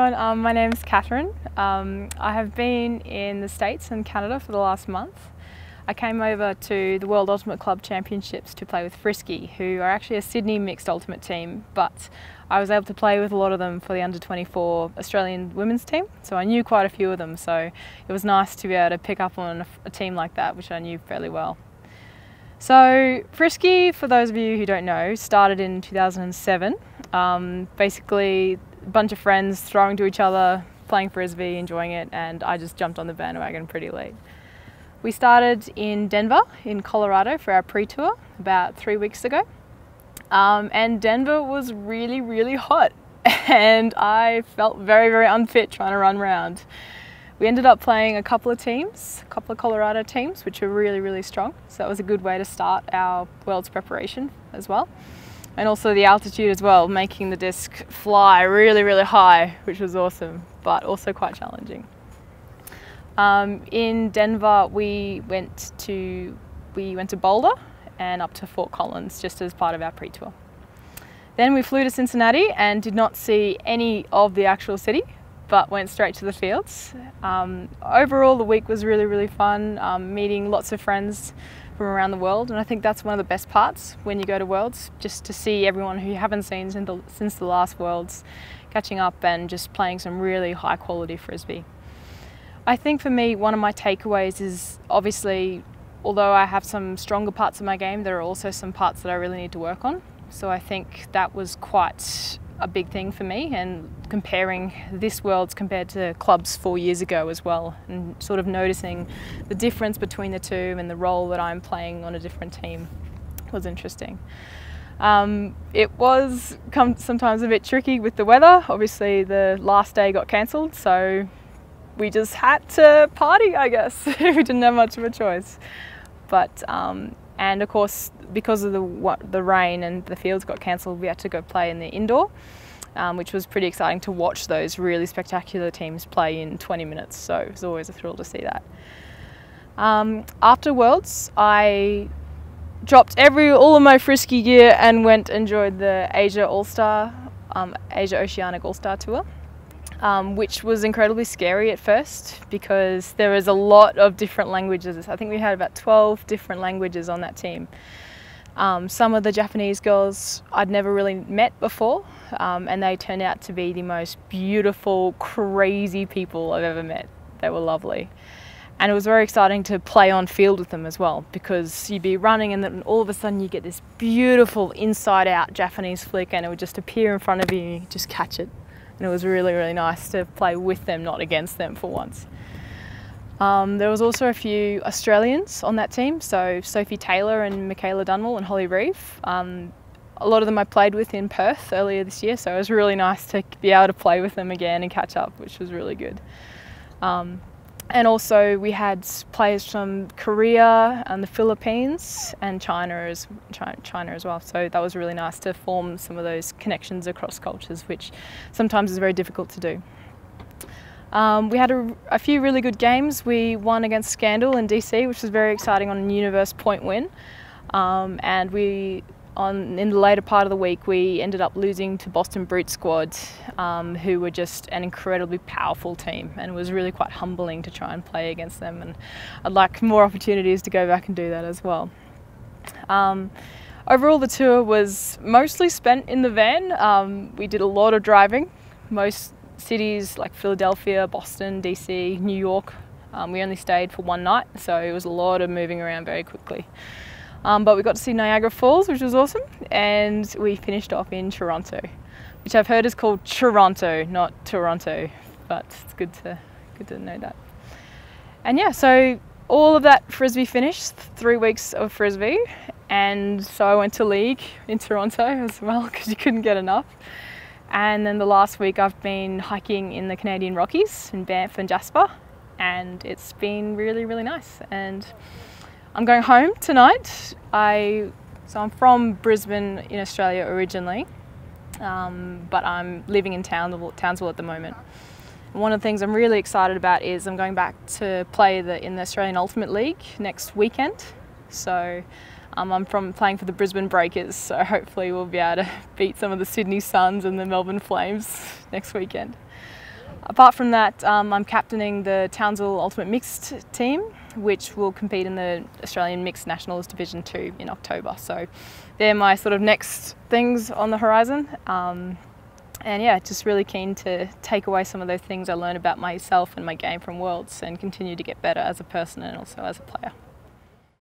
everyone, my name's Kathryn. I have been in the States and Canada for the last month. I came over to the World Ultimate Club Championships to play with Friskee, who are actually a Sydney mixed ultimate team, but I was able to play with a lot of them for the under-24 Australian women's team, so I knew quite a few of them, so it was nice to be able to pick up on a team like that, which I knew fairly well. So Friskee, for those of you who don't know, started in 2007. Basically a bunch of friends throwing to each other, playing Frisbee, enjoying it, and I just jumped on the bandwagon pretty late. We started in Denver in Colorado for our pre-tour about 3 weeks ago, and Denver was really hot and I felt very unfit trying to run around. We ended up playing a couple of Colorado teams, which were really strong, so that was a good way to start our Worlds preparation as well. And also the altitude as well, making the disc fly really high, which was awesome, but also quite challenging. In Denver, we went to Boulder and up to Fort Collins just as part of our pre-tour. Then we flew to Cincinnati and did not see any of the actual city, but went straight to the fields. Overall, the week was really fun, meeting lots of friends from around the world, and I think that's one of the best parts when you go to Worlds, just to see everyone who you haven't seen since the last Worlds, catching up and just playing some really high quality Frisbee. I think for me, one of my takeaways is obviously, although I have some stronger parts of my game, there are also some parts that I really need to work on. So I think that was quite a big thing for me, and comparing this Worlds compared to clubs 4 years ago as well, and sort of noticing the difference between the two and the role that I'm playing on a different team was interesting. It was sometimes a bit tricky with the weather. Obviously the last day got cancelled, so we just had to party, I guess. We didn't have much of a choice. But and of course, because of the rain and the fields got cancelled, we had to go play in the indoor, which was pretty exciting to watch those really spectacular teams play in 20 minutes. So it was always a thrill to see that. After Worlds, I dropped all of my Friskee gear and went and enjoyed the Asia-Oceanic All Star tour. Which was incredibly scary at first because there was a lot of different languages. I think we had about 12 different languages on that team. Some of the Japanese girls I'd never really met before, and they turned out to be the most beautiful, crazy people I've ever met. They were lovely. And it was very exciting to play on field with them as well, because you'd be running and then all of a sudden you get this beautiful inside-out Japanese flick and it would just appear in front of you and you just catch it. And it was really nice to play with them, not against them for once. There was also a few Australians on that team, so Sophie Taylor and Michaela Dunwell and Holly Reeve. A lot of them I played with in Perth earlier this year, so it was really nice to be able to play with them again and catch up, which was really good. And also we had players from Korea and the Philippines and China as well. So that was really nice to form some of those connections across cultures, which sometimes is very difficult to do. We had a few really good games. We won against Scandal in DC, which was very exciting on a universe point win. And in the later part of the week, we ended up losing to Boston Brute Squad, who were just an incredibly powerful team, and it was really quite humbling to try and play against them, and I'd like more opportunities to go back and do that as well. Overall, the tour was mostly spent in the van. We did a lot of driving. Most cities like Philadelphia, Boston, DC, New York, we only stayed for one night, so it was a lot of moving around very quickly. But we got to see Niagara Falls, which was awesome, and we finished off in Toronto, which I've heard is called Toronto, not Toronto, but it's good to know that. And yeah, so all of that Frisbee finished, 3 weeks of Frisbee, and so I went to League in Toronto as well because you couldn't get enough. And then the last week I've been hiking in the Canadian Rockies in Banff and Jasper, and it's been really nice. And I'm going home tonight. So I'm from Brisbane in Australia originally, but I'm living in Townsville at the moment. And one of the things I'm really excited about is I'm going back to play in the Australian Ultimate League next weekend. So I'm playing for the Brisbane Breakers, so hopefully we'll be able to beat some of the Sydney Suns and the Melbourne Flames next weekend. Apart from that, I'm captaining the Townsville Ultimate Mixed team, which will compete in the Australian Mixed Nationals Division 2 in October. So they're my sort of next things on the horizon. And yeah, just really keen to take away some of those things I learned about myself and my game from Worlds and continue to get better as a person and also as a player.